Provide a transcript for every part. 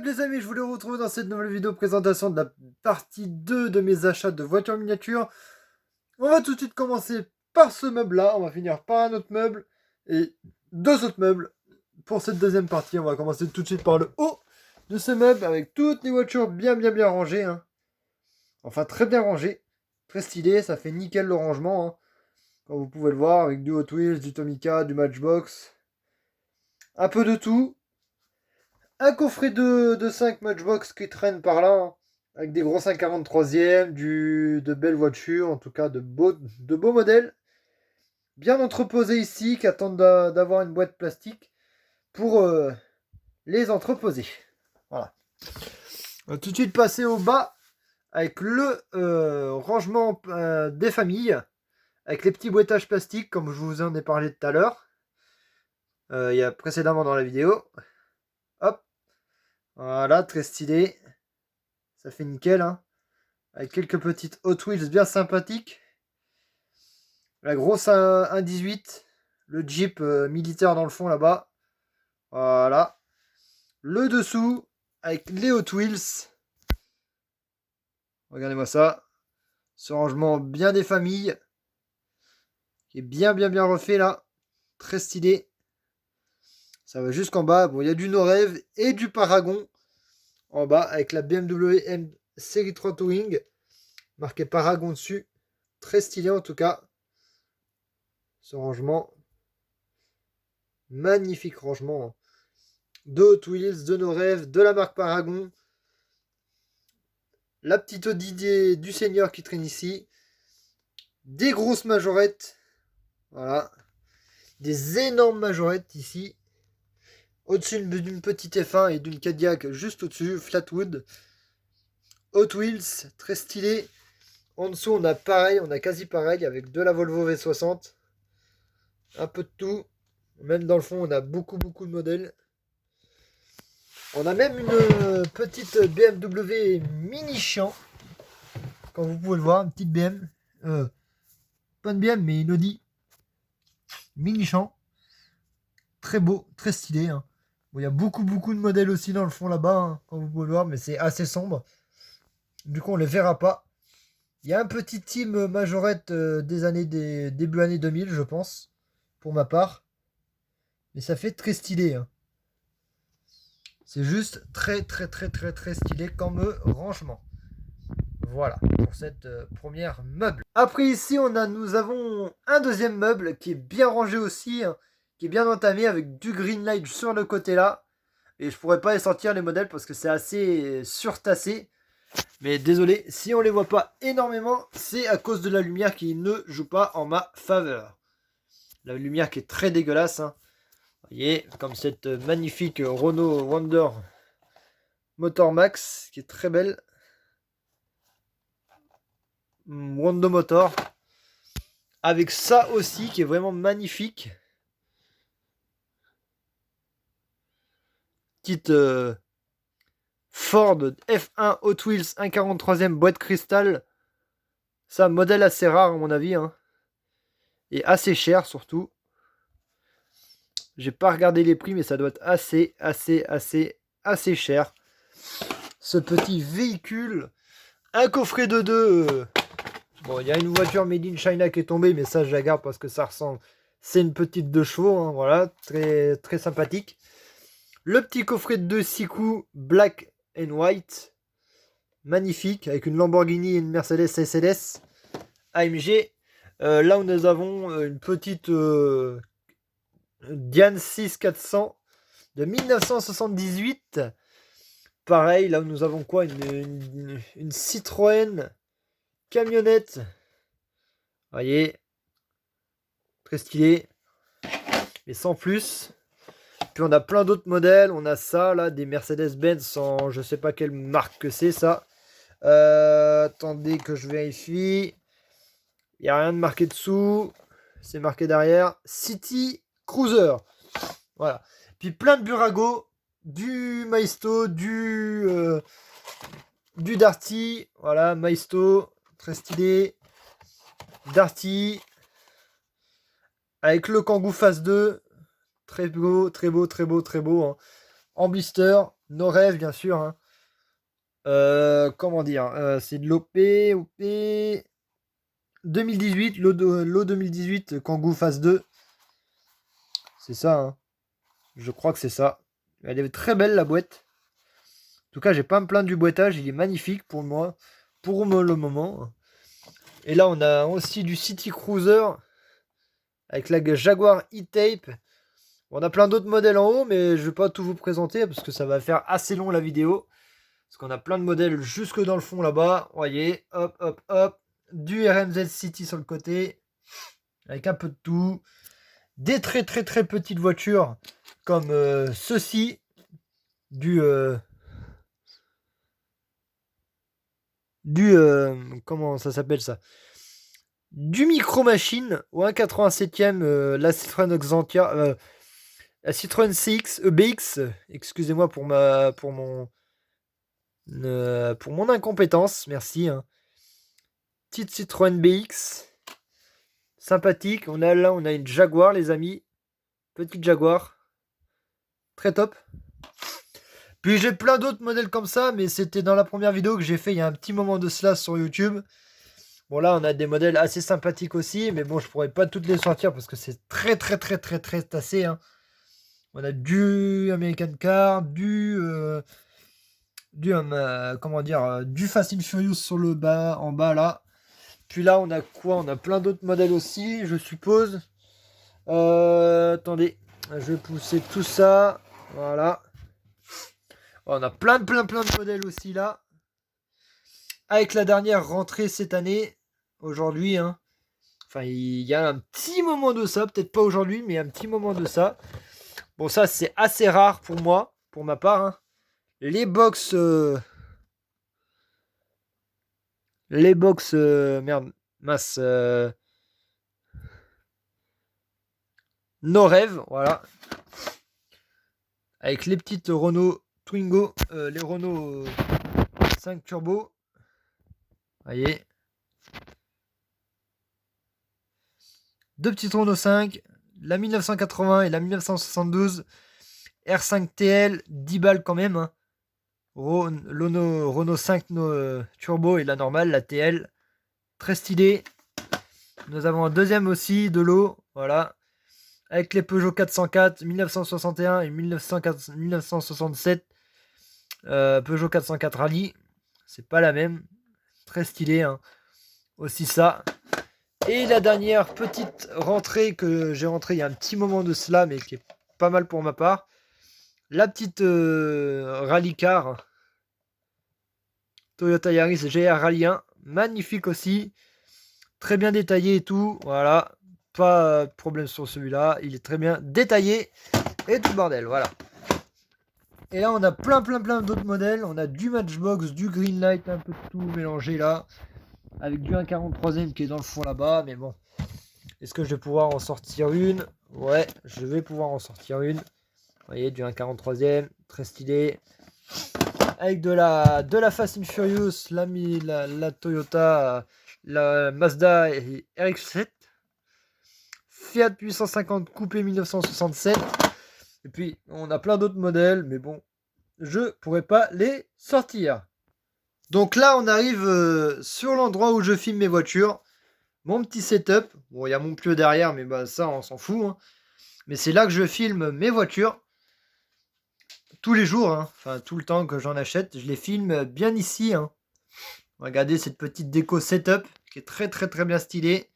Les amis, je voulais vous retrouver dans cette nouvelle vidéo présentation de la partie 2 de mes achats de voitures miniatures. On va tout de suite commencer par ce meuble là, on va finir par un autre meuble et deux autres meubles. Pour cette deuxième partie, on va commencer tout de suite par le haut de ce meuble avec toutes les voitures bien rangées, hein. Enfin très bien rangées, très stylé, ça fait nickel le rangement, hein. Comme vous pouvez le voir, avec du Hot Wheels, du Tomica, du Matchbox, un peu de tout. Un coffret de 5 Matchbox qui traîne par là, hein, avec des gros 543e, de belles voitures, en tout cas de beaux modèles. Bien entreposés ici, qui attendent d'avoir une boîte plastique pour les entreposer. Voilà. On va tout de suite passer au bas avec le rangement des familles, avec les petits boîtages plastiques, comme je vous en ai parlé tout à l'heure. Il y a précédemment dans la vidéo. Hop. Voilà, très stylé. Ça fait nickel, hein. Avec quelques petites Hot Wheels bien sympathiques. La grosse 1.18. Le Jeep militaire dans le fond là-bas. Voilà. Le dessous avec les Hot Wheels. Regardez-moi ça. Ce rangement bien des familles. Qui est bien refait là. Très stylé. Ça va jusqu'en bas. Bon, il y a du No-Rêve et du Paragon en bas avec la BMW M Série 3 Touring. Marqué Paragon dessus. Très stylé en tout cas. Ce rangement. Magnifique rangement. De Hot Wheels, de No-Rêve, de la marque Paragon. La petite Audi du Seigneur qui traîne ici. Des grosses majorettes. Voilà. Des énormes majorettes ici. Au-dessus d'une petite F1 et d'une Cadillac juste au-dessus. Flatwood. Hot Wheels, très stylé. En dessous, on a pareil, on a quasi pareil avec de la Volvo V60. Un peu de tout. Même dans le fond, on a beaucoup de modèles. On a même une petite BMW mini champ. Comme vous pouvez le voir, une petite BM. Pas une BM, mais une Audi. Mini champ. Très beau, très stylé, hein. Bon, il y a beaucoup de modèles aussi dans le fond là-bas, hein, comme vous pouvez le voir, mais c'est assez sombre. Du coup, on ne les verra pas. Il y a un petit team majorette début années 2000, je pense, pour ma part. Mais ça fait très stylé, hein. C'est juste très stylé comme rangement. Voilà, pour cette première meuble. Après ici, nous avons un deuxième meuble qui est bien rangé aussi, hein, qui est bien entamé avec du green light sur le côté là. Et je pourrais pas les sortir les modèles parce que c'est assez surtassé. Mais désolé, si on les voit pas énormément, c'est à cause de la lumière qui ne joue pas en ma faveur. La lumière qui est très dégueulasse, hein. Vous voyez, comme cette magnifique Renault Wonder Motor Max qui est très belle. Wonder Motor. Avec ça aussi qui est vraiment magnifique. Petite Ford F1 Hot Wheels 1,43e boîte cristal. Ça, modèle assez rare à mon avis, hein. Et assez cher surtout. J'ai pas regardé les prix, mais ça doit être assez cher. Ce petit véhicule. Un coffret de deux. Bon, il y a une voiture made in China qui est tombée, mais ça, je la garde parce que ça ressemble. C'est une petite 2 chevaux, hein, voilà, très sympathique. Le petit coffret de 2 6 coups, black and white. Magnifique, avec une Lamborghini et une Mercedes SLS AMG. Là où nous avons une petite Diane 6400 de 1978. Pareil, là où nous avons quoi, une Citroën camionnette. Voyez, très stylé, mais sans plus. Puis on a plein d'autres modèles. On a ça là, des Mercedes-Benz en je sais pas quelle marque que c'est ça. Attendez que je vérifie. Il n'y a rien de marqué dessous. C'est marqué derrière. City Cruiser. Voilà. Puis plein de Burago, du Maisto, du Darty. Voilà, Maisto, très stylé. Darty. Avec le Kangoo Phase 2. Très beau, hein. En blister. Nos rêves, bien sûr. Hein. Comment dire c'est de l'OP 2018, l'O 2018 Kangoo Phase 2. C'est ça, hein. Je crois que c'est ça. Elle est très belle la boîte. En tout cas, j'ai pas à me plaindre du boîtage, il est magnifique pour moi, le moment. Et là, on a aussi du City Cruiser avec la Jaguar E-Tape. On a plein d'autres modèles en haut, mais je vais pas tout vous présenter parce que ça va faire assez long la vidéo. Parce qu'on a plein de modèles jusque dans le fond là-bas. Voyez, hop, hop, hop. Du RMZ City sur le côté. Avec un peu de tout. Des très très très petites voitures comme ceci. Comment ça s'appelle ça? Du Micro Machine au 1,87e, la Citroën Xantia. La Citroën CX EBX. Excusez-moi pour mon incompétence. Merci. Hein. Petite Citroën BX. Sympathique. On a une Jaguar, les amis. Petite Jaguar. Très top. Puis j'ai plein d'autres modèles comme ça, mais c'était dans la première vidéo que j'ai fait il y a un petit moment de cela sur YouTube. Bon là on a des modèles assez sympathiques aussi, mais bon je pourrais pas toutes les sortir parce que c'est très très très très très tassé. Hein. On a du American Car, comment dire, du Fast and Furious sur le bas, en bas là. Puis là on a quoi? On a plein d'autres modèles aussi, je suppose. Attendez, je vais pousser tout ça. Voilà. On a plein de modèles aussi là. Avec la dernière rentrée cette année, aujourd'hui, hein. Enfin, il y a un petit moment de ça, peut-être pas aujourd'hui, mais un petit moment de ça. Bon, ça, c'est assez rare pour moi, pour ma part. Hein. Les box... merde, mince. Nos rêves, voilà. Avec les petites Renault Twingo, les Renault 5 Turbo. Voyez. Deux petites Renault 5, la 1980 et la 1972. R5 TL, 10 balles quand même. Hein. Renault 5 Turbo et la normale, la TL. Très stylé. Nous avons un deuxième aussi de l'eau. Voilà. Avec les Peugeot 404, 1961 et 1967. Peugeot 404 Rallye. C'est pas la même. Très stylé. Hein. Aussi ça. Et la dernière petite rentrée que j'ai rentrée il y a un petit moment de cela, mais qui est pas mal pour ma part. La petite Rallye Car. Toyota Yaris GR Rallye 1. Magnifique aussi. Très bien détaillé et tout. Voilà. Pas de problème sur celui-là. Il est très bien détaillé. Et tout le bordel. Voilà. Et là, on a plein d'autres modèles. On a du Matchbox, du Greenlight, un peu de tout mélangé là. Avec du 1,43e qui est dans le fond là-bas. Mais bon. Est-ce que je vais pouvoir en sortir une? Ouais, je vais pouvoir en sortir une. Vous voyez, du 1,43e. Très stylé. Avec de la Fast and Furious, la Toyota, la Mazda RX-7. Fiat 850 coupé 1967. Et puis, on a plein d'autres modèles, mais bon, je pourrais pas les sortir. Donc là, on arrive sur l'endroit où je filme mes voitures. Mon petit setup. Bon, il y a mon pieu derrière, mais bah, ça, on s'en fout. Hein. Mais c'est là que je filme mes voitures. Tous les jours, hein. Enfin, tout le temps que j'en achète. Je les filme bien ici. Hein. Regardez cette petite déco setup qui est très bien stylée.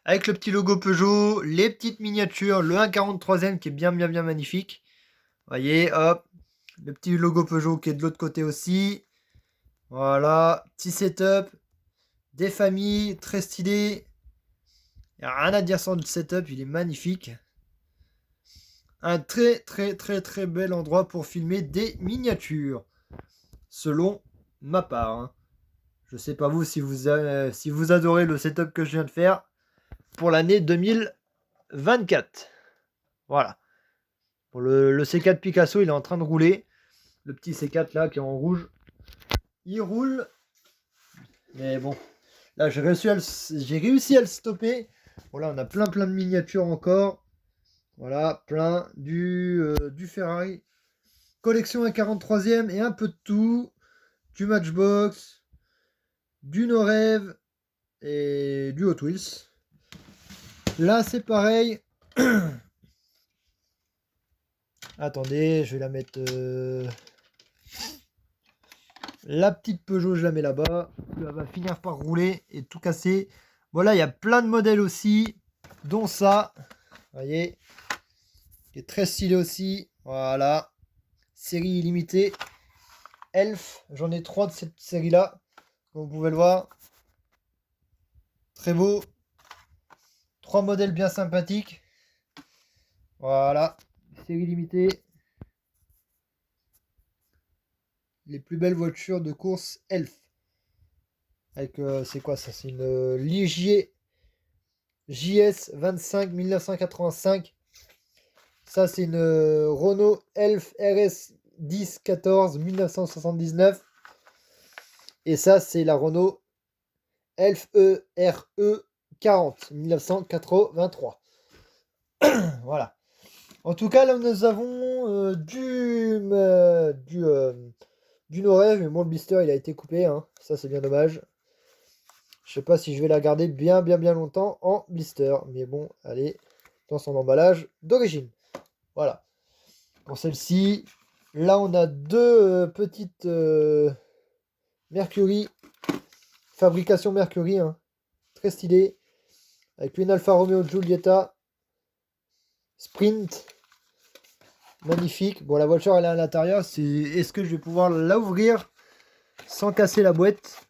Avec le petit logo Peugeot, les petites miniatures, le 1,43e qui est bien magnifique. Voyez, hop, le petit logo Peugeot qui est de l'autre côté aussi. Voilà, petit setup, des familles, très stylé. Il n'y a rien à dire sur le setup, il est magnifique. Un très bel endroit pour filmer des miniatures. Selon ma part. Hein. Je sais pas vous si vous adorez le setup que je viens de faire. Pour l'année 2024. Voilà. Pour le C4 Picasso, il est en train de rouler. Le petit C4 là qui est en rouge. Il roule. Mais bon. Là, j'ai réussi à le stopper. Bon, là, on a plein de miniatures encore. Voilà, plein. Du Ferrari collection 1/43e et un peu de tout. Du Matchbox, du No Rêve et du Hot Wheels. Là, c'est pareil. Attendez, je vais la mettre... La petite Peugeot, je la mets là-bas. Elle va finir par rouler et tout casser. Voilà, il y a plein de modèles aussi, dont ça. Vous voyez, qui est très stylé aussi. Voilà, série illimitée. Elf, j'en ai 3 de cette série-là, comme vous pouvez le voir. Très beau. 3 modèles bien sympathiques. Voilà, série limitée. Les plus belles voitures de course Elf. Avec, c'est quoi ça? C'est une Ligier JS 25 1985. Ça, c'est une Renault Elf RS 10 14 1979. Et ça, c'est la Renault Elf ERE 40 1983. Voilà. En tout cas, là, nous avons du No Rêve, mais bon, le blister, il a été coupé. Hein. Ça, c'est bien dommage. Je sais pas si je vais la garder bien longtemps en blister. Mais bon, allez, dans son emballage d'origine. Voilà. Pour celle-ci, là, on a deux petites Mercury. Fabrication Mercury. Hein. Très stylé. Avec une Alfa Romeo Giulietta Sprint. Magnifique. Bon, la voiture, elle est à l'intérieur. Est-ce que je vais pouvoir la ouvrir sans casser la boîte?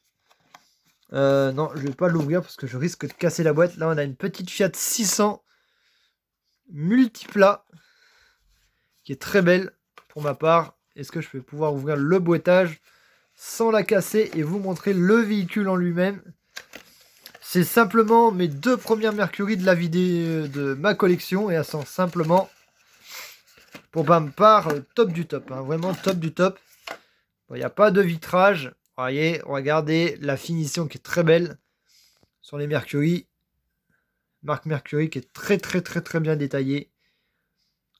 Non, je vais pas l'ouvrir parce que je risque de casser la boîte. Là, on a une petite Fiat 600 multiplat qui est très belle pour ma part. Est-ce que je vais pouvoir ouvrir le boîtage sans la casser et vous montrer le véhicule en lui-même? C'est simplement mes 2 premières Mercury de la vidéo de ma collection et elles sont simplement, pour ma part, top du top. Hein, vraiment top du top. Il n'y a pas de vitrage. Voyez, regardez la finition qui est très belle sur les Mercury. Marque Mercury qui est très bien détaillée.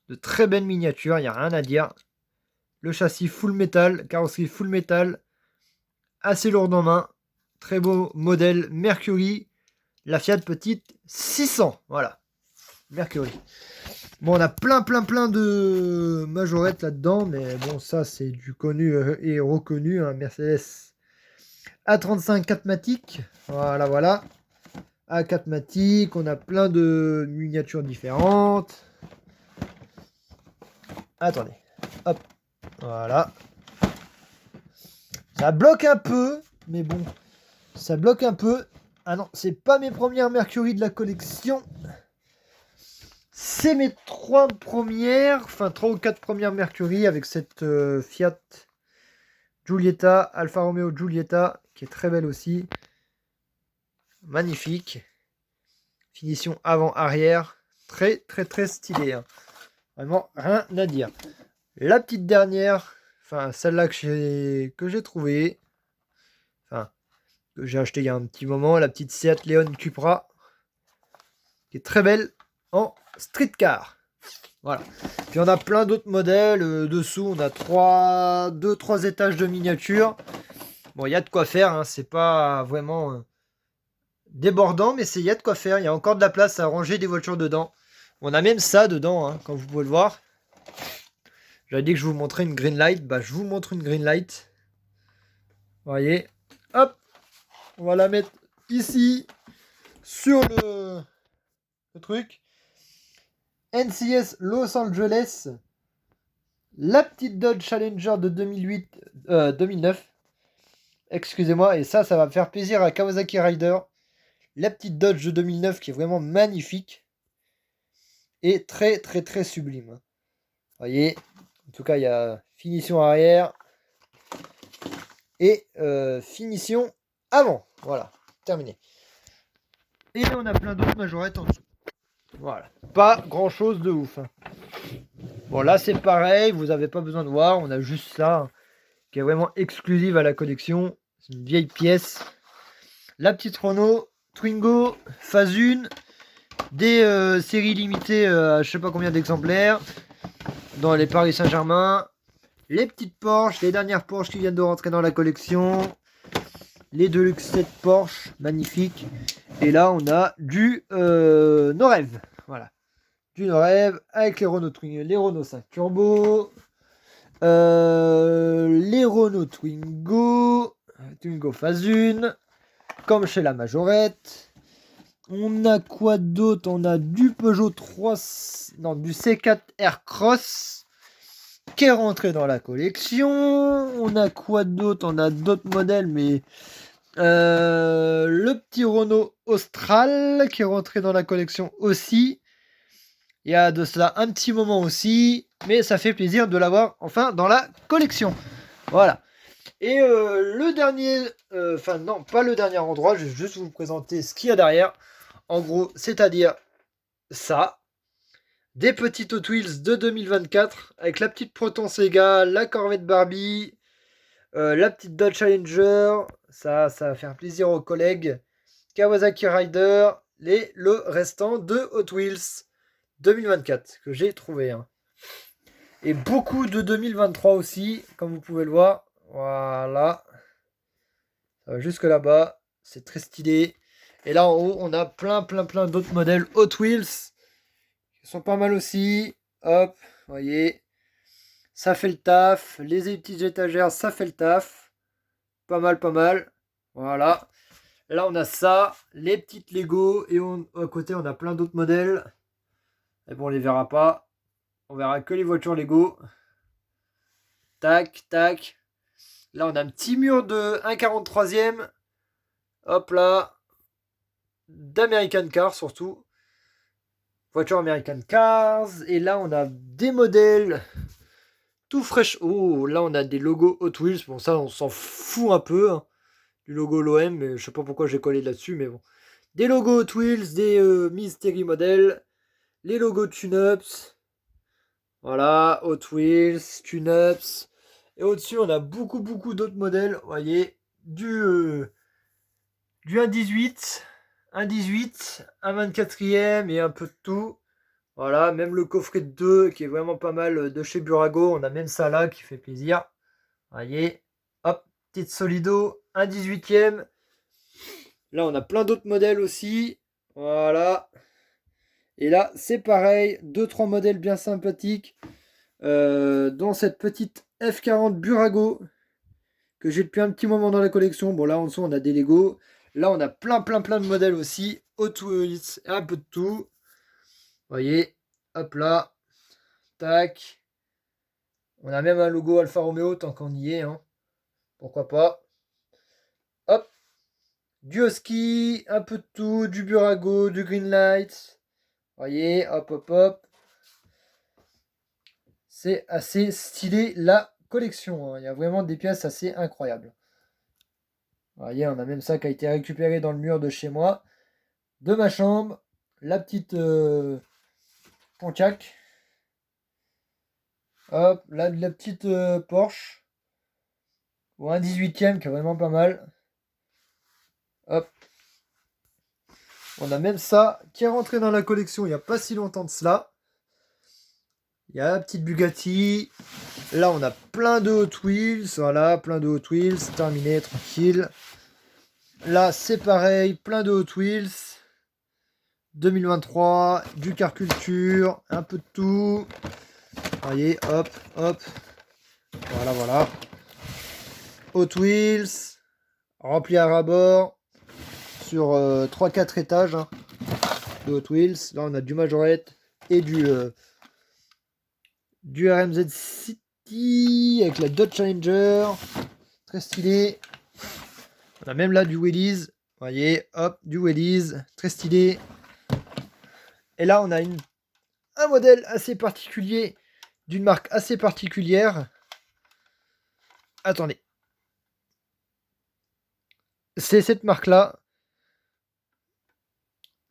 De très belles miniatures, il n'y a rien à dire. Le châssis full métal, carrosserie full métal. Assez lourde en main. Très beau modèle Mercury. La Fiat petite 600. Voilà. Mercury. Bon, on a plein de majorettes là-dedans. Mais bon, ça, c'est du connu et reconnu. Hein, Mercedes A35 4matic. Voilà. A4matic. On a plein de miniatures différentes. Attendez. Hop. Voilà. Ça bloque un peu. Mais bon. Ça bloque un peu. Ah non, c'est pas mes premières Mercury de la collection. C'est mes 3 premières. Enfin, 3 ou 4 premières Mercury avec cette Fiat Giulietta, Alfa Romeo Giulietta, qui est très belle aussi. Magnifique. Finition avant-arrière. Très stylé. Hein. Vraiment, rien à dire. La petite dernière. Enfin, celle-là que j'ai trouvée. Enfin, que j'ai acheté il y a un petit moment, la petite Seat Leon Cupra, qui est très belle en street car. Voilà. Puis on a plein d'autres modèles. Dessous, on a 2-3 étages de miniatures. Bon, il y a de quoi faire. Hein. C'est pas vraiment débordant, mais il y a de quoi faire. Il y a encore de la place à ranger des voitures dedans. On a même ça dedans, hein, comme vous pouvez le voir. J'avais dit que je vous montrais une green light. Bah, je vous montre une green light. Vous voyez. Hop. On va la mettre ici, sur le truc. NCS Los Angeles. La petite Dodge Challenger de 2009. Excusez-moi. Et ça va me faire plaisir à Kawasaki Rider. La petite Dodge de 2009 qui est vraiment magnifique. Et très sublime. Vous voyez. En tout cas, il y a finition arrière. Et finition avant. Voilà, terminé. Et on a plein d'autres majorettes en dessous. Voilà, pas grand chose de ouf. Hein. Bon, là c'est pareil, vous n'avez pas besoin de voir, on a juste ça hein, qui est vraiment exclusive à la collection. C'est une vieille pièce. La petite Renault Twingo phase 1, des séries limitées à je sais pas combien d'exemplaires dans les Paris Saint-Germain. les petites Porsche, les dernières Porsche qui viennent de rentrer dans la collection. Les Deluxe 7 Porsche, magnifique. Et là, on a du No-Rêve. Voilà. Du No-Rêve avec les Renault 5 Turbo. Les Renault Twingo phase 1. Comme chez la Majorette. On a quoi d'autre? On a du Peugeot 3... Non, du C4 Aircross qui est rentré dans la collection. On a quoi d'autre? On a d'autres modèles, mais le petit Renault Austral qui est rentré dans la collection aussi. Il y a de cela un petit moment aussi, mais ça fait plaisir de l'avoir enfin dans la collection. Voilà. Et le dernier, enfin non, pas le dernier endroit, je vais juste vous présenter ce qu'il y a derrière. En gros, c'est-à-dire ça. Des petites Hot Wheels de 2024 avec la petite Proton Sega, la Corvette Barbie, la petite Dodge Challenger. Ça va faire plaisir aux collègues. Kawasaki Rider, le restant de Hot Wheels 2024 que j'ai trouvé. Hein. Et beaucoup de 2023 aussi, comme vous pouvez le voir. Voilà. Ça va jusque là-bas. C'est très stylé. Et là en haut, on a plein d'autres modèles Hot Wheels. Sont pas mal aussi. Hop, voyez. Ça fait le taf. Les petites étagères, ça fait le taf. Pas mal. Voilà. Là, on a ça. Les petites Lego. Et à côté, on a plein d'autres modèles. Et bon, on les verra pas. On verra que les voitures Lego. Tac. Là, on a un petit mur de 1,43e. Hop là. D'American Car surtout. Voiture American Cars. Et là, on a des modèles tout fraîches. Oh, là, on a des logos Hot Wheels. Bon, ça, on s'en fout un peu. Hein, du logo l'OM. Mais je sais pas pourquoi j'ai collé là-dessus. Mais bon. Des logos Hot Wheels. Des Mystery Models. Les logos Tune-Ups. Voilà. Hot Wheels. Tune-Ups. Et au-dessus, on a beaucoup d'autres modèles. Vous voyez. Du 1,18. Un 24e et un peu de tout. Voilà, même le coffret de 2 qui est vraiment pas mal de chez Burago. On a même ça là qui fait plaisir. Voyez, hop, petite Solido, un 18e. Là, on a plein d'autres modèles aussi. Voilà. Et là, c'est pareil, 2-3 modèles bien sympathiques. Dans cette petite F40 Burago que j'ai depuis un petit moment dans la collection. Bon, là en dessous, on a des Lego. Là, on a plein de modèles aussi. Hot Wheels, un peu de tout. Voyez, hop là, tac. On a même un logo Alfa Romeo tant qu'on y est. Hein. Pourquoi pas. Hop, du Husky, un peu de tout, du Burago, du Greenlight. Voyez, hop. C'est assez stylé la collection. Hein. Il y a vraiment des pièces assez incroyables. Voyez, on a même ça qui a été récupéré dans le mur de chez moi. De ma chambre. La petite Pontiac. Hop, là, la petite Porsche. Ou un 18e qui est vraiment pas mal. Hop. On a même ça qui est rentré dans la collection il n'y a pas si longtemps de cela. Il y a la petite Bugatti. Là, on a plein de Hot Wheels. Voilà, plein de Hot Wheels. Terminé, tranquille. Là, c'est pareil, plein de Hot Wheels. 2023, du car culture, un peu de tout. Voyez, hop. Voilà. Hot Wheels, rempli à ras-bord, sur 3-4 étages hein, de Hot Wheels. Là, on a du Majorette et du RMZ City avec la Dodge Challenger. Très stylé. On a même là du Willys. Voyez, hop, du Willys. Très stylé. Et là, on a un modèle assez particulier, d'une marque assez particulière. Attendez. C'est cette marque-là.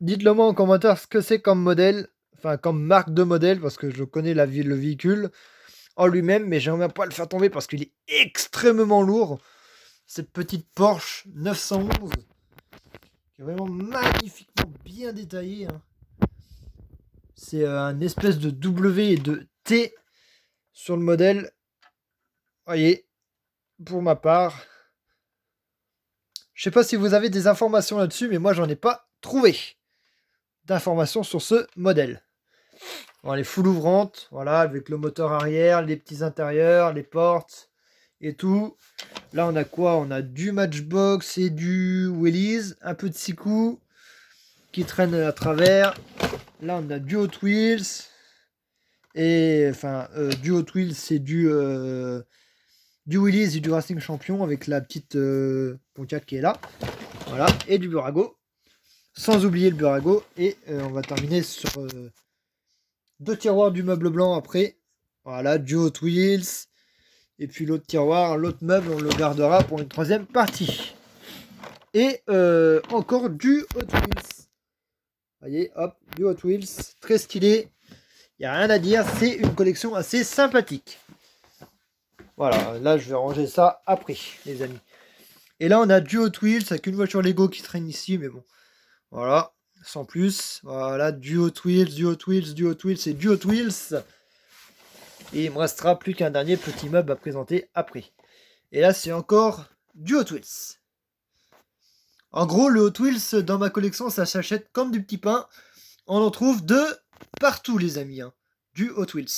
Dites-le moi en commentaire ce que c'est comme modèle, enfin comme marque de modèle, parce que je connais le véhicule en lui-même, mais j'aimerais pas le faire tomber parce qu'il est extrêmement lourd. Cette petite Porsche 911, qui est vraiment magnifiquement bien détaillée. Hein. C'est un espèce de W et de T sur le modèle. voyez, pour ma part, je sais pas si vous avez des informations là-dessus, mais moi j'en ai pas trouvé d'informations sur ce modèle. Bon, elle est full ouvrante, voilà, avec le moteur arrière, les petits intérieurs, les portes et tout. Là, on a quoi? On a du Matchbox et du Willys, un peu de 6 coups qui traîne à travers. Là, on a du Hot Wheels. Et enfin, du Hot Wheels, c'est du Willys et du Racing Champion avec la petite Pontiac qui est là. Voilà, et du Burago. Sans oublier le Burago. Et on va terminer sur 2 tiroirs du meuble blanc après. Voilà, du Hot Wheels. Et puis l'autre tiroir, l'autre meuble, on le gardera pour une 3e partie. Et encore du Hot Wheels. Voyez, hop, du Hot Wheels. Très stylé. Il n'y a rien à dire. C'est une collection assez sympathique. Voilà, là je vais ranger ça après, les amis. Et là on a du Hot Wheels avec une voiture Lego qui traîne ici, mais bon. Voilà, sans plus. Voilà, du Hot Wheels, du Hot Wheels, du Hot Wheels et du Hot Wheels. Et il me restera plus qu'un dernier petit meuble à présenter après. Et là c'est encore du Hot Wheels. En gros, le Hot Wheels dans ma collection, ça s'achète comme du petit pain. On en trouve de partout, les amis. Hein. Du Hot Wheels.